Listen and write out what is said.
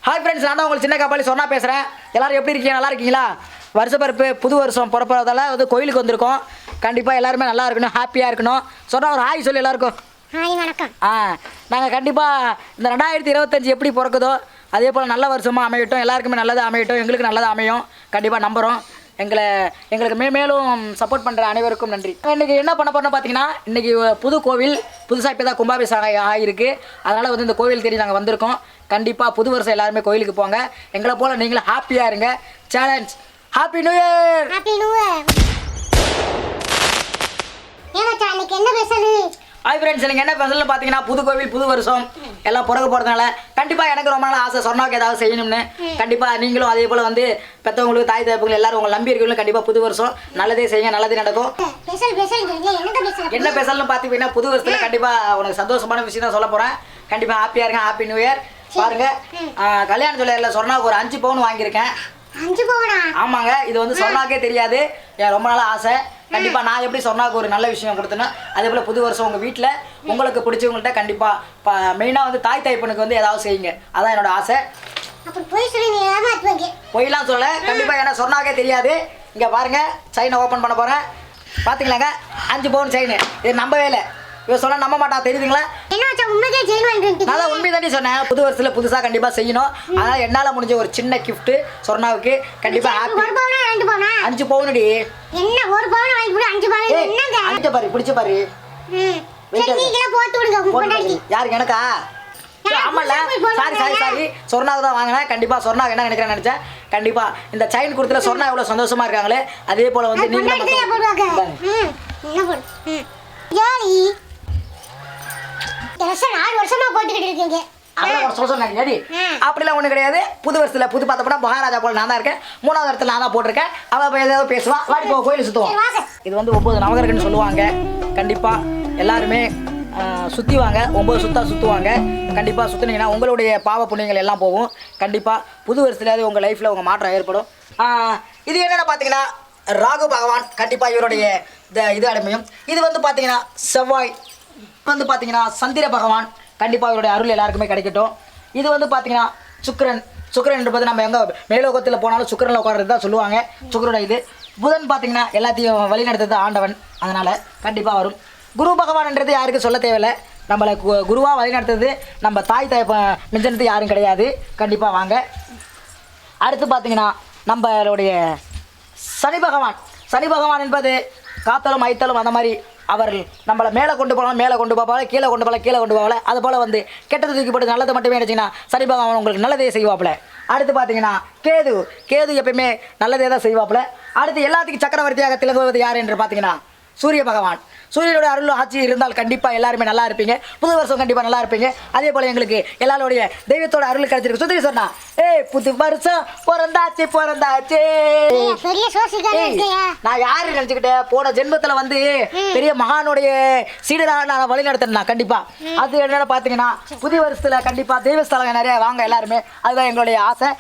Hi friends, நான் தான் உங்களுக்கு சின்ன கபாலி சொன்னா பேசுகிறேன். எல்லோரும் எப்படி இருக்கீங்க? நல்லா இருக்கீங்களா? வருஷப்பருப்பு புது வருஷம் பிறப்பதால கோயிலுக்கு வந்திருக்கோம். கண்டிப்பாக எல்லாருமே நல்லா இருக்கணும், ஹாப்பியாக இருக்கணும். சொன்னால் ஒரு ஹாய் சொல்லி எல்லாருக்கும் ஹாய் வணக்கம். நாங்கள் கண்டிப்பாக இந்த 2025 எப்படி பிறக்குதோ அதே போல் நல்ல வருஷமாக அமையட்டும், எல்லாருக்குமே நல்லது அமையட்டும், எங்களுக்கு நல்லது அமையும் கண்டிப்பாக நம்புகிறோம். எங்களுக்கு மேலும் சப்போர்ட் பண்ணுற அனைவருக்கும் நன்றி. இன்றைக்கி என்ன பண்ண போகிறோம் பார்த்தீங்கன்னா, இன்றைக்கி புது கோவில் புதுசாக இப்போ தான் கும்பாபிஷேகம் ஆகிருக்கு. அதனால் இந்த கோவில் தேடி நாங்கள் வந்திருக்கோம். கண்டிப்பாக புது வருஷம் எல்லாருமே கோயிலுக்கு போங்க. எங்களை போல் நீங்களும் ஹாப்பியாக இருங்க. Challenge happy new year. Happy new year. ஏங்க இன்னைக்கு என்ன ஸ்பெஷல்? ஹாய் ஃப்ரெண்ட்ஸ், எனக்கு என்ன ஸ்பெஷல்னு பார்த்தீங்கன்னா, புது கோவில் புது வருஷம் எல்லாம் பிறகு போகிறதுனால கண்டிப்பாக எனக்கு ரொம்ப நாள் ஆசை சொன்னாக்கு ஏதாவது செய்யணும்னு. கண்டிப்பாக நீங்களும் அதே போல் பெற்றவங்களுக்கு தாய் தகப்பங்களுக்கு எல்லாரும் உங்களை நம்பி இருக்கவங்களும் கண்டிப்பாக புது வருஷம் நல்லதே செய்யுங்க, நல்லதே நடக்கும். என்ன ஸ்பெஷல்னு பார்த்தீங்கன்னா, புது வருஷத்தில் கண்டிப்பாக உனக்கு சந்தோஷமான விஷயம் தான் சொல்ல போகிறேன். கண்டிப்பாக ஹாப்பியாக இருங்க. Happy new year. பாருங்க, கல்யாண சொல்ல சொன்னாக்கு ஒரு 5 பவுன் வாங்கியிருக்கேன். 5 பவுனா? ஆமாங்க. இது சொன்னாக்கே தெரியாது, என் ரொம்ப நாள் ஆசை. கண்டிப்பாக நான் எப்படி சொன்னாக்கு ஒரு நல்ல விஷயம் கொடுத்தேன்னா, அதே போல் புது வருஷம் உங்கள் வீட்டில் உங்களுக்கு பிடிச்சவங்கள்ட்ட கண்டிப்பாக மெயினாக தாய் தாய்ப்பனுக்கு ஏதாவது செய்யுங்க. அதான் என்னோட ஆசை. பொய்லாம் சொல்ல கண்டிப்பாக என்ன சொன்னாக்கே தெரியாது. இங்கே பாருங்கள், செயினை ஓப்பன் பண்ண போகிறேன். பார்த்தீங்களாங்க, 5 பவுன் செயின். இது நம்பவே இல்லை. இவன் சொன்னால் நம்ப மாட்டா, தெரியுதுங்களா? நான் உண்மை தாண்டி சொன்னேன். புது வருஷத்தில் புதுசாக கண்டிப்பாக செய்யணும். அதனால் என்னால் முடிஞ்ச ஒரு சின்ன கிஃப்ட்டு சொர்ணாவுக்கு கண்டிப்பாக ஹாப்பி. 5 பவுனுடி. என்ன 1 பவுன் வாங்கி போடு 5 பவுன் என்னங்க? 5 பாரு, பிடிச்ச பாரு. நீங்களே போட்டு விடுங்க உங்க பொண்டாட்டி. யாருக்கு? எனக்கா? ஆமாம்ல, சாரி சொர்ணாவுக்கு தான் வாங்கினேன். கண்டிப்பாக சொர்ணா என்ன நினைக்கிறேன்னு நினச்சேன். கண்டிப்பாக இந்த செயின் கொடுத்துல சொர்ணா எவ்வளோ சந்தோஷமாக இருக்காங்களே, அதே போல் நீங்களும் அப்படிலாம் ஒண்ணு கிடையாது. புது வருஷத்துல புது பார்த்தப்ப மகாராஜா போல நான் தான் இருக்கேன். 3வது இடத்துல நான் தான் போட்டிருக்கேன். அவ ஏதாவது பேசுவான், வாடி போ கோயில் சுத்துவோம். இது 9 நவகிரகன்னு சொல்லுவாங்க. கண்டிப்பா எல்லாருமே சுத்திவாங்க, 9 சுத்துவாங்க. கண்டிப்பா சுத்தினீங்கன்னா உங்களுடைய பாவ புண்ணியங்கள் எல்லாம் போகும். கண்டிப்பா புது வருஷத்துலயாவது உங்க லைஃப்ல உங்க மாற்றம் ஏற்படும். இது என்னென்ன பார்த்தீங்கன்னா, ராகு பகவான் கண்டிப்பா இவருடைய இது அடைமையும். இது பார்த்தீங்கன்னா செவ்வாய், பார்த்தீங்கன்னா சந்திர பகவான் கண்டிப்பாக இவருடைய அருள் எல்லாருக்குமே கிடைக்கட்டும். இது பார்த்தீங்கன்னா சுக்கிரன் என்பது நம்ம எங்கே மேலோகத்தில் போனாலும் சுக்கிரனில் உட்கார்றது தான் சொல்லுவாங்க. சுக்கிரனோட இது. புதன் பார்த்தீங்கன்னா எல்லாத்தையும் வழிநடத்துறது ஆண்டவன், அதனால் கண்டிப்பாக வரும். குரு பகவான்ன்றது யாருக்கும் சொல்ல தேவையில்லை. நம்மளை குருவாக வழிநடத்துறது நம்ம தாய் மிஞ்சனது யாரும் கிடையாது. கண்டிப்பாக வாங்க. அடுத்து பார்த்தீங்கன்னா நம்மளுடைய சனி பகவான் என்பது காத்தலும் ஐத்தலும் அந்த மாதிரி அவர் நம்மளை மேலே கொண்டு போகலாம், மேலே கொண்டு போவாங்க, கீழே கொண்டு போகல. அது போல் கெட்டது தூக்கி போட்டு நல்லது மட்டுமே நினச்சிங்கன்னா சனி பகவான் உங்களுக்கு நல்லதே செய்வாப்புல. அடுத்து பார்த்தீங்கன்னா கேது எப்பயுமே நல்லதே தான் செய்வாப்புல. அடுத்து எல்லாத்துக்கும் சக்கரவர்த்தியாக திலங்குவது யார் என்று பார்த்தீங்கன்னா சூரிய பகவான். சூரியனுடைய அருள் ஆட்சி இருந்தால் கண்டிப்பாக எல்லாருமே நல்லா இருப்பீங்க. புது வருஷம் கண்டிப்பாக நல்லா இருப்பீங்க. அதே போல் எங்களுக்கு எல்லாருடைய தெய்வத்தோட அருள் கிடைச்சிருக்கு. சுந்தரி சொன்னா, புது வருஷம் பிறந்தாச்சு. நான் யாரு நினைச்சுக்கிட்டேன், போன ஜென்மத்தில் பெரிய மகானுடைய சீடராக நான் வழி நடத்தினேன். கண்டிப்பா அது என்னன்னு பார்த்தீங்கன்னா, புதிய வருஷத்துல கண்டிப்பா தெய்வஸ்தலம் நிறைய வாங்க எல்லாருமே. அதுதான் எங்களுடைய ஆசை.